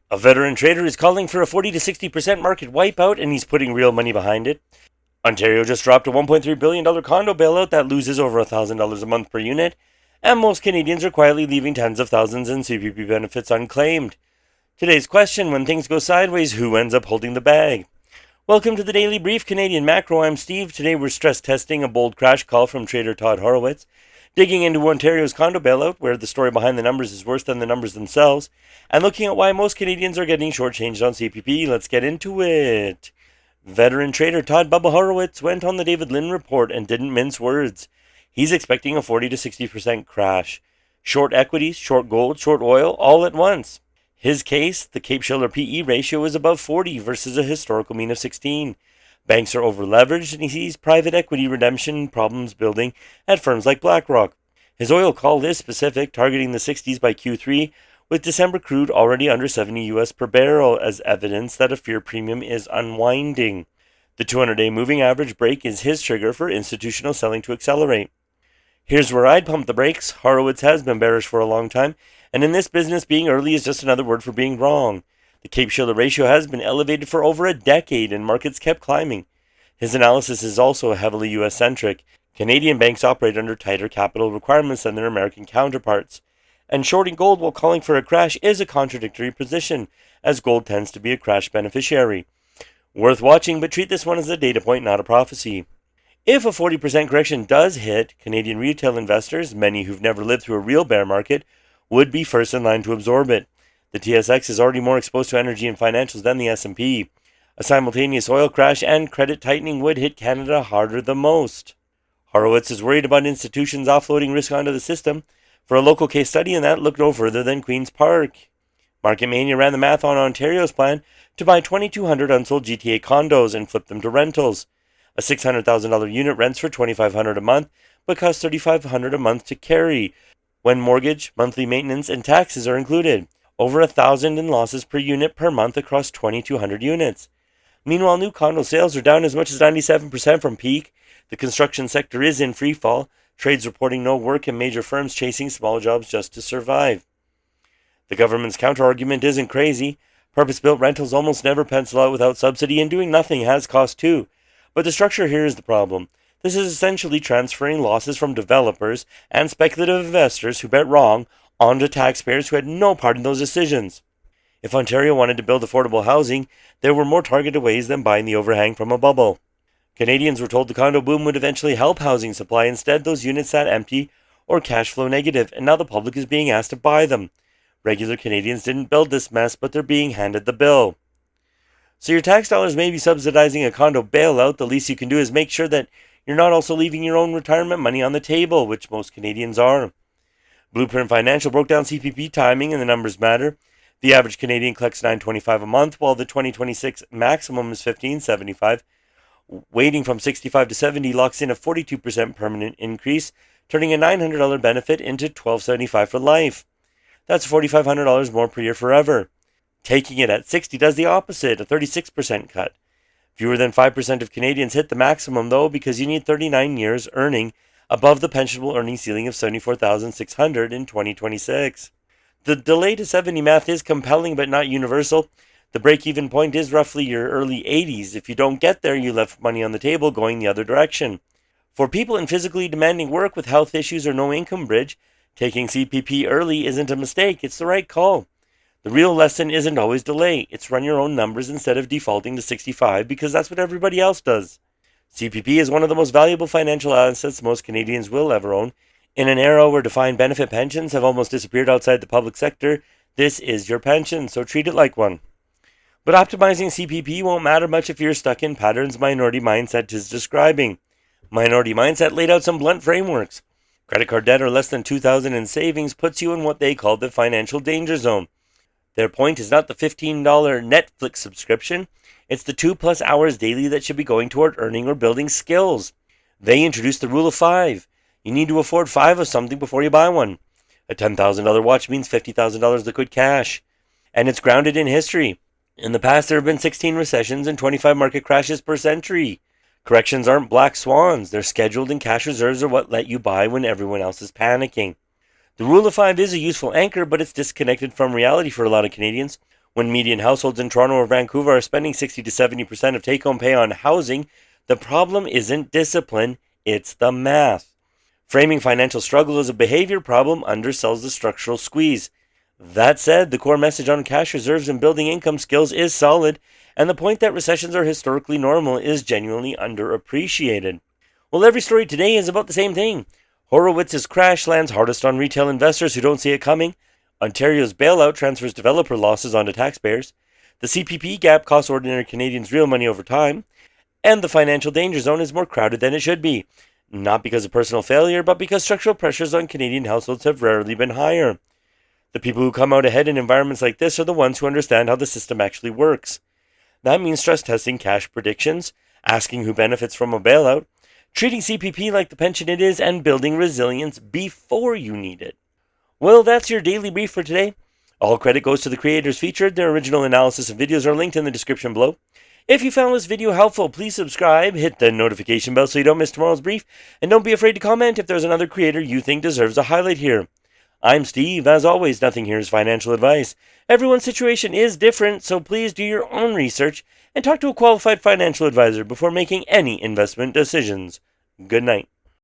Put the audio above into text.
A veteran trader is calling for a 40 to 60% market wipeout, and he's putting real money behind it. Ontario just dropped a $1.3 billion condo bailout that loses over $1,000 a month per unit, and most Canadians are quietly leaving tens of thousands in CPP benefits unclaimed. Today's question: when things go sideways, who ends up holding the bag? Welcome to the Daily Brief Canadian Macro. I'm Steve. Today we're stress testing a bold crash call from trader Todd Horowitz, digging into Ontario's condo bailout, where the story behind the numbers is worse than the numbers themselves, and looking at why most Canadians are getting shortchanged on CPP. Let's get into it. Veteran trader Todd Bubba Horowitz went on the David Lin Report and didn't mince words. He's expecting a 40 to 60% crash. Short equities, short gold, short oil, all at once. His case: the Cape-Shiller PE ratio is above 40 versus a historical mean of 16. Banks are over-leveraged, and he sees private equity redemption problems building at firms like BlackRock. His oil call is specific, targeting the 60s by Q3, with December crude already under 70 US per barrel as evidence that a fear premium is unwinding. The 200-day moving average break is his trigger for institutional selling to accelerate. Here's where I'd pump the brakes. Horowitz has been bearish for a long time, and in this business, being early is just another word for being wrong. The Cape-Shiller ratio has been elevated for over a decade, and markets kept climbing. His analysis is also heavily US-centric. Canadian banks operate under tighter capital requirements than their American counterparts. And shorting gold while calling for a crash is a contradictory position, as gold tends to be a crash beneficiary. Worth watching, but treat this one as a data point, not a prophecy. If a 40% correction does hit, Canadian retail investors, many who've never lived through a real bear market, would be first in line to absorb it. The TSX is already more exposed to energy and financials than the S&P. A simultaneous oil crash and credit tightening would hit Canada harder than most. Horowitz is worried about institutions offloading risk onto the system. For a local case study, and that looked no further than Queen's Park. Market Mania ran the math on Ontario's plan to buy 2,200 unsold GTA condos and flip them to rentals. A $600,000 unit rents for $2,500 a month, but costs $3,500 a month to carry, when mortgage, monthly maintenance, and taxes are included. Over $1,000 in losses per unit per month across 2,200 units. Meanwhile, new condo sales are down as much as 97% from peak. The construction sector is in free fall. Trades reporting no work, and major firms chasing small jobs just to survive. The government's counter-argument isn't crazy. Purpose-built rentals almost never pencil out without subsidy, and doing nothing has cost too. But the structure here is the problem. This is essentially transferring losses from developers and speculative investors who bet wrong onto taxpayers who had no part in those decisions. If Ontario wanted to build affordable housing, there were more targeted ways than buying the overhang from a bubble. Canadians were told the condo boom would eventually help housing supply. Instead, those units sat empty or cash flow negative, and now the public is being asked to buy them. Regular Canadians didn't build this mess, but they're being handed the bill. So your tax dollars may be subsidizing a condo bailout. The least you can do is make sure that you're not also leaving your own retirement money on the table, which most Canadians are. Blueprint Financial broke down CPP timing, and the numbers matter. The average Canadian collects $925 a month, while the 2026 maximum is $1575. Waiting from 65 to 70 locks in a 42% permanent increase, turning a $900 benefit into $1,275 for life. That's $4,500 more per year forever. Taking it at 60 does the opposite, a 36% cut. Fewer than 5% of Canadians hit the maximum, though, because you need 39 years earning above the pensionable earning ceiling of $74,600 in 2026. The delay to 70 math is compelling but not universal. The break-even point is roughly your early 80s. If you don't get there, you left money on the table going the other direction. For people in physically demanding work with health issues or no income bridge, taking CPP early isn't a mistake, it's the right call. The real lesson isn't always delay, it's run your own numbers instead of defaulting to 65 because that's what everybody else does. CPP is one of the most valuable financial assets most Canadians will ever own. In an era where defined benefit pensions have almost disappeared outside the public sector, this is your pension, so treat it like one. But optimizing CPP won't matter much if you're stuck in patterns Minority Mindset is describing. Minority Mindset laid out some blunt frameworks. Credit card debt or less than $2,000 in savings puts you in what they call the financial danger zone. Their point is not the $15 Netflix subscription, it's the 2+ hours daily that should be going toward earning or building skills. They introduced the rule of 5. You need to afford 5 of something before you buy one. A $10,000 watch means $50,000 liquid cash. And it's grounded in history. In the past, there have been 16 recessions and 25 market crashes per century. Corrections aren't black swans. They're scheduled, and cash reserves are what let you buy when everyone else is panicking. The rule of 5 is a useful anchor, but it's disconnected from reality for a lot of Canadians. When median households in Toronto or Vancouver are spending 60 to 70% of take-home pay on housing, the problem isn't discipline, it's the math. Framing financial struggle as a behavior problem undersells the structural squeeze. That said, the core message on cash reserves and building income skills is solid, and the point that recessions are historically normal is genuinely underappreciated. Well, every story today is about the same thing. Horowitz's crash lands hardest on retail investors who don't see it coming. Ontario's bailout transfers developer losses onto taxpayers. The CPP gap costs ordinary Canadians real money over time. And the financial danger zone is more crowded than it should be. Not because of personal failure, but because structural pressures on Canadian households have rarely been higher. The people who come out ahead in environments like this are the ones who understand how the system actually works. That means stress testing cash predictions, asking who benefits from a bailout, treating CPP like the pension it is, and building resilience before you need it. Well, that's your daily brief for today. All credit goes to the creators featured. Their original analysis and videos are linked in the description below. If you found this video helpful, please subscribe, hit the notification bell so you don't miss tomorrow's brief, and don't be afraid to comment if there's another creator you think deserves a highlight here. I'm Steve. As always, nothing here is financial advice. Everyone's situation is different, so please do your own research and talk to a qualified financial advisor before making any investment decisions. Good night.